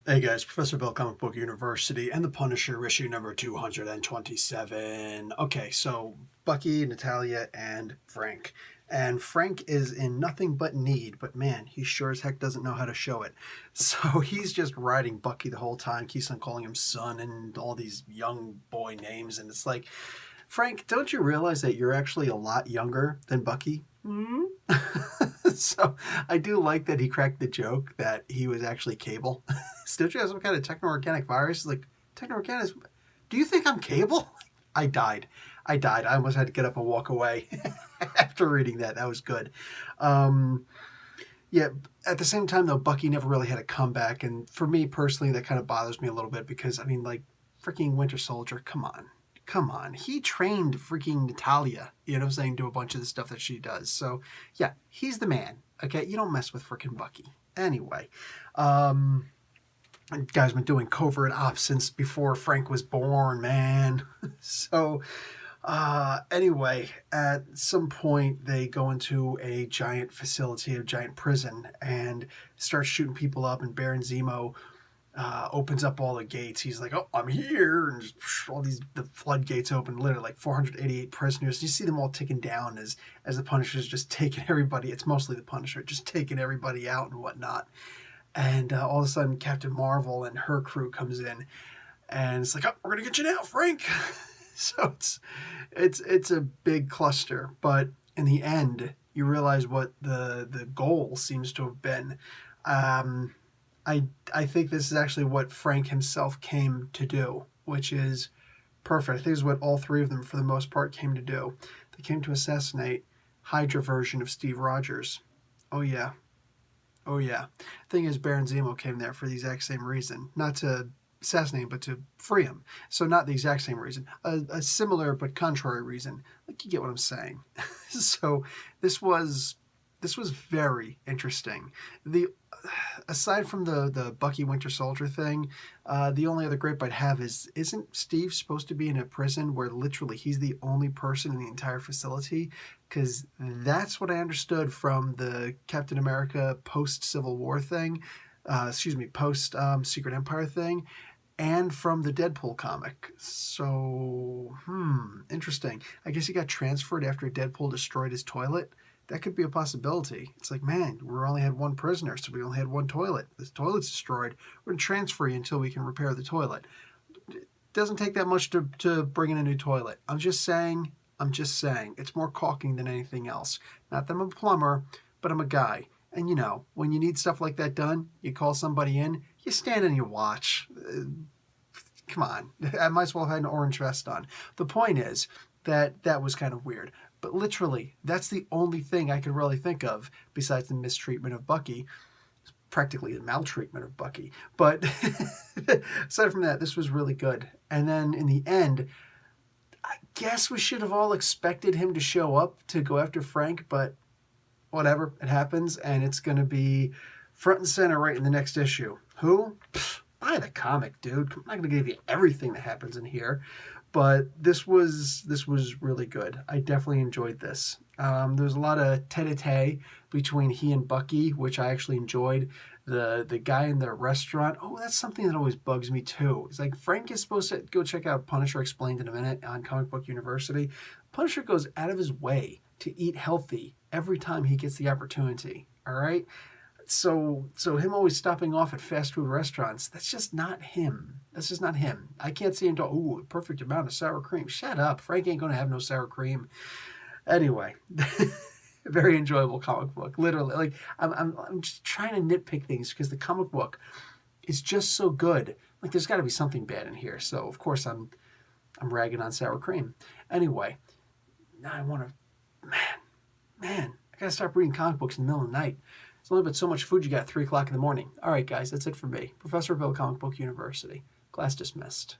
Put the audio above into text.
Hey guys, Professor Bill, Comic Book University, and The Punisher, issue number 227. Okay, so Bucky, Natalia, and Frank. And Frank is in nothing but need, but man, he sure as heck doesn't know how to show it. So he's just riding Bucky the whole time, keeps on calling him son and all these young boy names, and it's like, Frank, don't you realize that you're actually a lot younger than Bucky? Hmm? So I do like that he cracked the joke that he was actually Cable. Don't you have some kind of techno-organic virus? Like, techno-organic, do you think I'm Cable? I died. I almost had to get up and walk away after reading that. That was good. Yeah, at the same time, though, Bucky never really had a comeback. And for me personally, that kind of bothers me a little bit because, I mean, like, freaking Winter Soldier, come on. Come on. He trained freaking Natalia, you know what I'm saying, do a bunch of the stuff that she does. So, yeah, he's the man. Okay, you don't mess with freaking Bucky. Anyway, guy's been doing covert ops since before Frank was born, man. So, anyway, at some point they go into a giant facility, a giant prison, and start shooting people up. And Baron Zemo opens up all the gates. He's like, "Oh, I'm here!" And all the floodgates open. Literally, like 488 prisoners. You see them all ticking down as the Punisher's just taking everybody. It's mostly the Punisher just taking everybody out and whatnot. And all of a sudden, Captain Marvel and her crew comes in, and it's like, "Oh, we're gonna get you now, Frank." So it's a big cluster, but in the end, you realize what the goal seems to have been. I think this is actually what Frank himself came to do, which is perfect. I think this is what all three of them, for the most part, came to do. They came to assassinate Hydra version of Steve Rogers. Oh yeah. Oh yeah. Thing is, Baron Zemo came there for the exact same reason. Not to assassinate him, but to free him. So not the exact same reason. A similar but contrary reason. Like, you get what I'm saying. So this was very interesting. Aside from the Bucky Winter Soldier thing, the only other gripe I'd have is, isn't Steve supposed to be in a prison where literally he's the only person in the entire facility? Because that's what I understood from the Captain America post-Civil War thing, post-Secret Empire thing, and from the Deadpool comic. So, interesting. I guess he got transferred after Deadpool destroyed his toilet. That could be a possibility. It's like, man, we only had one prisoner, so we only had one toilet. This toilet's destroyed. We're going to transfer you until we can repair the toilet. It doesn't take that much to bring in a new toilet. I'm just saying. It's more caulking than anything else. Not that I'm a plumber, but I'm a guy. And, you know, when you need stuff like that done, you call somebody in, you stand and you watch. Come on. I might as well have had an orange vest on. The point is that was kind of weird. But literally, that's the only thing I could really think of besides the mistreatment of Bucky. Practically the maltreatment of Bucky. But aside from that, this was really good. And then in the end, I guess we should have all expected him to show up to go after Frank, but whatever, it happens, and it's going to be front and center right in the next issue. Who? Buy the comic, dude. I'm not going to give you everything that happens in here. But this was really good. I definitely enjoyed this. There was a lot of tete-a-tete between he and Bucky, which I actually enjoyed. The guy in the restaurant, oh, that's something that always bugs me too. It's like, Frank is supposed to go check out Punisher Explained in a minute on Comic Book University. Punisher goes out of his way to eat healthy every time he gets the opportunity, all right? So him always stopping off at fast food restaurants, that's just not him. That's just not him. I can't see him go, ooh, a perfect amount of sour cream. Shut up. Frank ain't going to have no sour cream. Anyway, very enjoyable comic book. Literally, like, I'm just trying to nitpick things because the comic book is just so good. Like, there's got to be something bad in here. So, of course, I'm ragging on sour cream. Anyway, now I want to, man, I got to stop reading comic books in the middle of the night. It's only but so much food you got at 3 o'clock in the morning. All right, guys, that's it for me. Professor Bill, Comic Book University. Class dismissed.